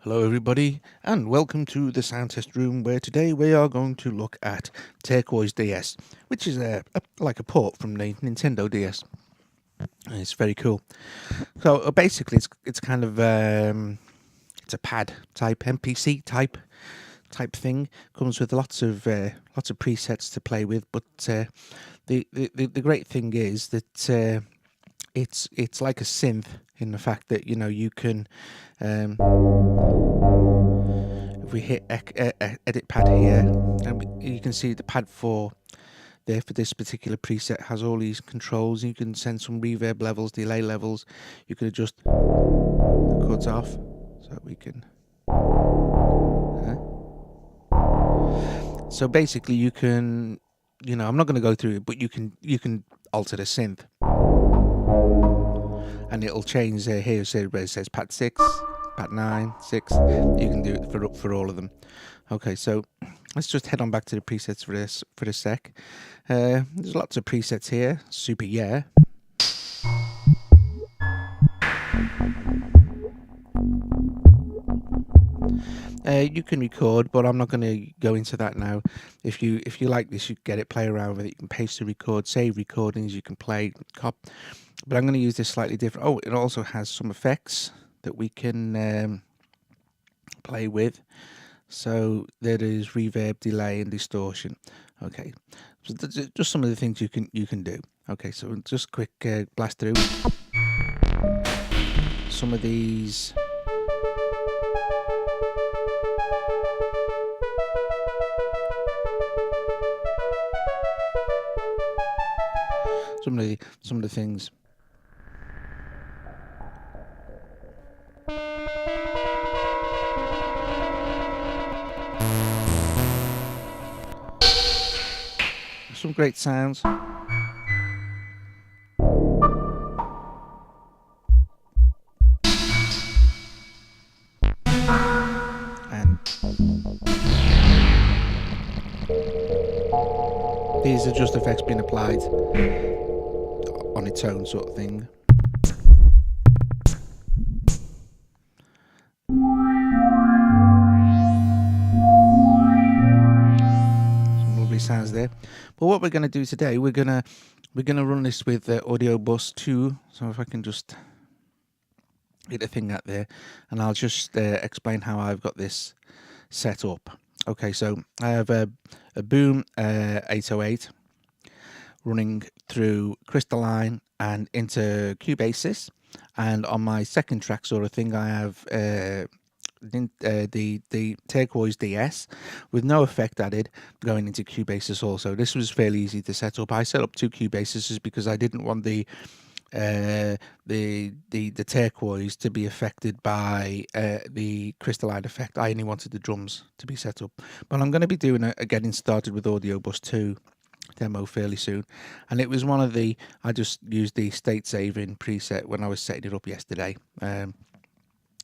Hello everybody and welcome to the Sound Test Room, where today we are going to look at Turquoise DS, which is like a port from the Nintendo DS. And it's very cool. So basically it's kind of it's a pad type MPC type thing. Comes with lots of presets to play with, but the great thing is that it's like a synth in the fact that you can if we hit edit pad here, and you can see the pad 4 there for this particular preset has all these controls. You can send some reverb levels, delay levels. You can adjust the cuts off, so we can. So basically, you can, I'm not going to go through it, but you can alter the synth, and it'll change here. So where it says pad 6, pad 9, 6. You can do it for all of them. Okay, so let's just head on back to the presets for a sec. There's lots of presets here. Super yeah. You can record, but I'm not going to go into that now. If you like this, you get it, play around with it. You can paste the record, save recordings. You can play cop. But I'm going to use this slightly different. Oh, it also has some effects that we can play with. So there is reverb, delay, and distortion. Okay, so just some of the things you can do. Okay, so just quick blast through some of these. Some of the things. Some great sounds. And these are just effects being applied on its own, sort of thing. Some lovely sounds there. But what we're going to do today, we're gonna run this with Audiobus 2. So if I can just get the thing out there, and I'll just explain how I've got this set up. Okay, so I have a Boom 808 running through Crystalline and into Cubasis, and on my second track sort of thing I have the Turquoise DS with no effect added going into Cubasis also. This was fairly easy to set up. I set up 2 Cubases because I didn't want the turquoise to be affected by the crystalline effect. I only wanted the drums to be set up, but I'm going to be doing a getting started with Audiobus 2 demo fairly soon, and it was one of the, I just used the state saving preset when I was setting it up yesterday,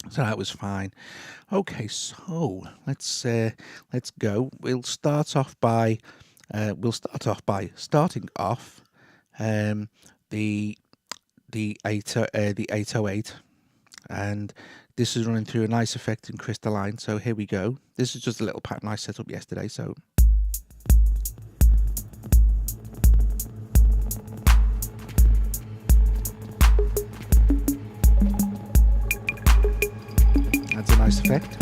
so that was fine. Okay, so let's go. We'll start off by starting off the 808, and this is running through a nice effect in Crystalline. So here we go. This is just a little pattern I set up yesterday. So that's a nice effect.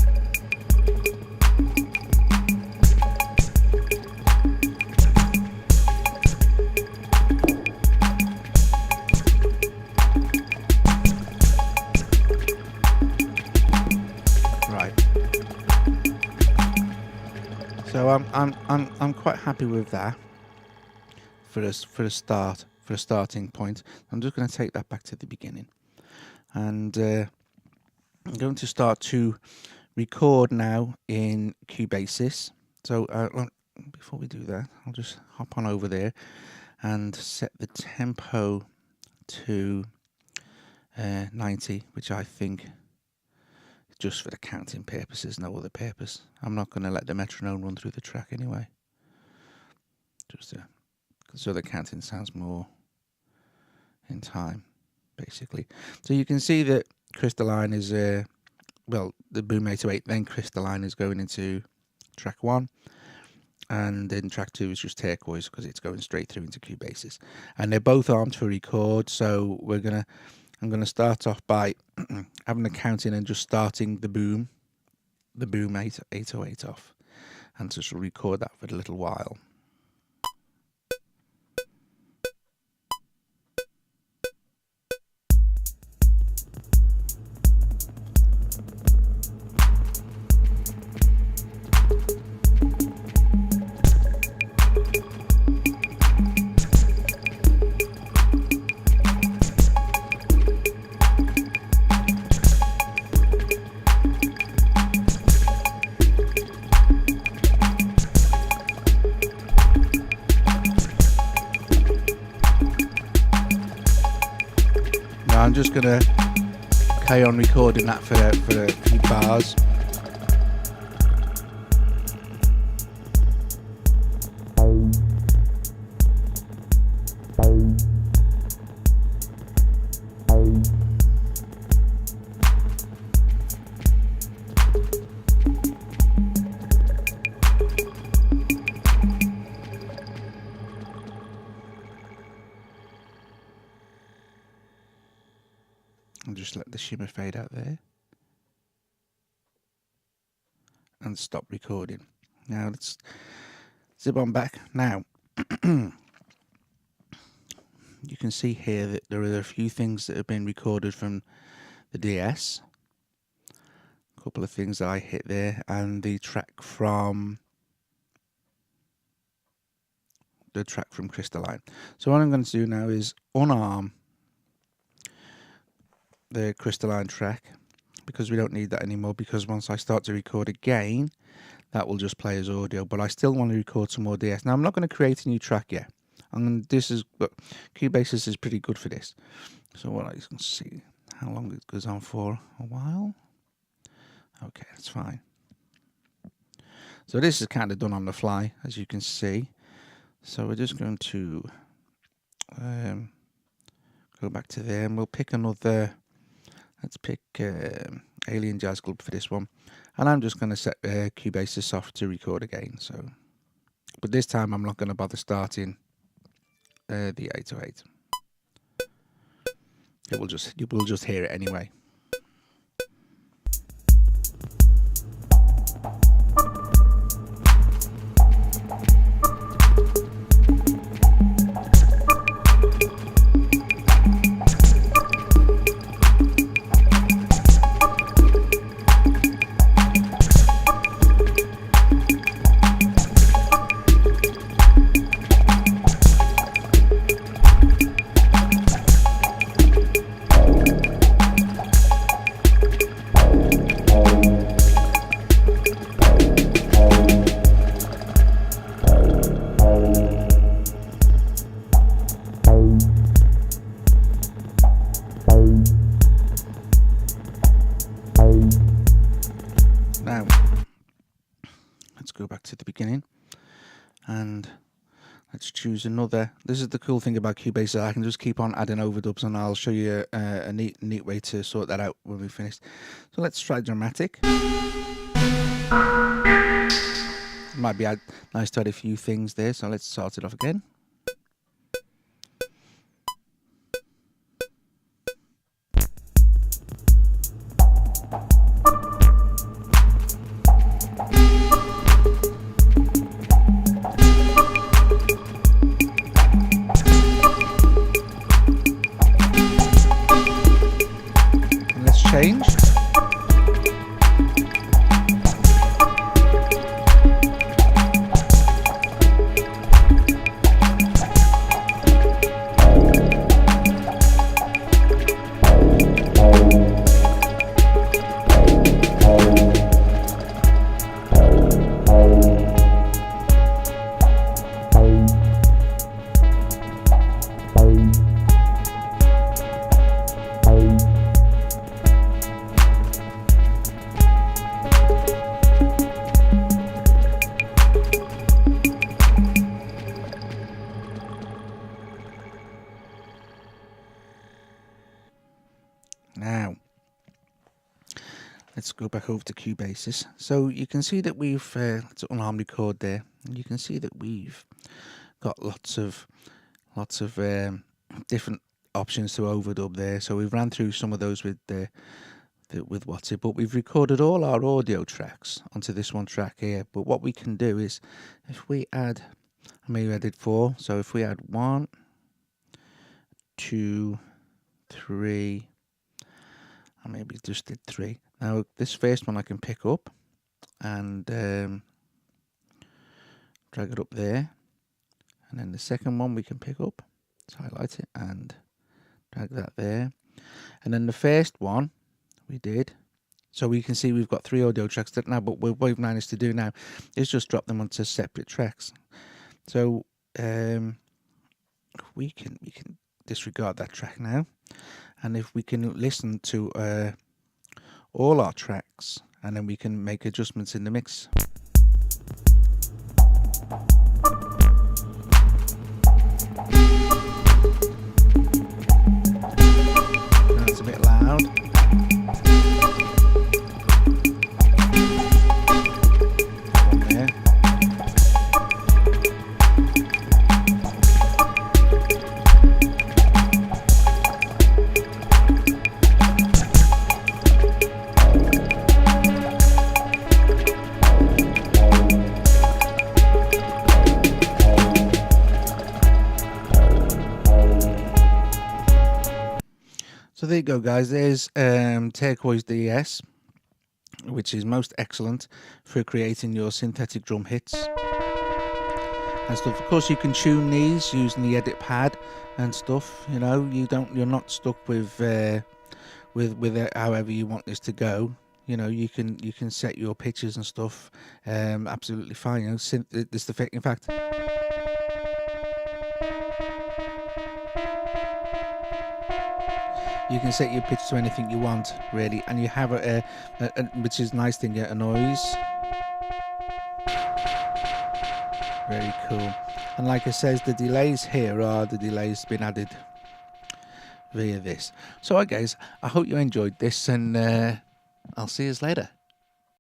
So I'm quite happy with that for a starting point. I'm just going to take that back to the beginning, and I'm going to start to record now in Cubasis. So before we do that, I'll just hop on over there and set the tempo to 90, which I think just for the counting purposes, no other purpose. I'm not going to let the metronome run through the track anyway, just so the counting sounds more in time, basically. So you can see that Crystalline is well, the Boom 808, then Crystalline is going into track 1, and then track 2 is just Turquoise because it's going straight through into Cubase's, and they're both armed for record. So I'm gonna start off by having a count in and just starting the Boom 808 off, and just record that for a little while. I'm just gonna carry on recording that for a few bars. And just let the shimmer fade out there and stop recording. Now let's zip on back. Now you can see here that there are a few things that have been recorded from the DS, a couple of things that I hit there, and the track from Crystalline. So what I'm going to do now is unarm the Crystalline track, because we don't need that anymore, because once I start to record again, that will just play as audio. But I still want to record some more DS. Now I'm not going to create a new track yet. But Cubase is pretty good for this. So what I can see how long it goes on for. A while. Okay, that's fine. So this is kind of done on the fly, as you can see. So we're just going to go back to there, and we'll pick another. Let's pick Alien Jazz Club for this one, and I'm just going to set Cubase soft to record again. So, but this time I'm not going to bother starting the 808. You will just hear it anyway. Now, let's go back to the beginning and let's choose another. This is the cool thing about Cubase, I can just keep on adding overdubs, and I'll show you a neat way to sort that out when we finish. So let's try dramatic. Might be nice to add a few things there, so let's start it off again. Change. let's go back over to Cubasis. So you can see that we've let's unarm record there, and you can see that we've got lots of different options to overdub there. So we've ran through some of those with what's it, but we've recorded all our audio tracks onto this one track here. But what we can do is, if we add, I maybe I did 4, so if we add 1, 2, 3, I maybe just did 3. Now this first one I can pick up and drag it up there, and then the second one we can pick up, let's highlight it and drag that there, and then the first one we did. So we can see we've got 3 audio tracks that now, but what we've managed to do now is just drop them onto separate tracks. So we can disregard that track now, and if we can listen to all our tracks, and then we can make adjustments in the mix. That's a bit loud. So there you go, guys. There's Turquoise DS, which is most excellent for creating your synthetic drum hits and stuff. Of course, you can tune these using the edit pad and stuff. You know, you're not stuck with it however you want this to go. You know, you can set your pitches and stuff absolutely fine. You know, in fact. You can set your pitch to anything you want, really, and you have which is nice thing, get a noise. Very cool. And like I says, the delays here are the delays been added via this. So, guys, I hope you enjoyed this, and I'll see you later.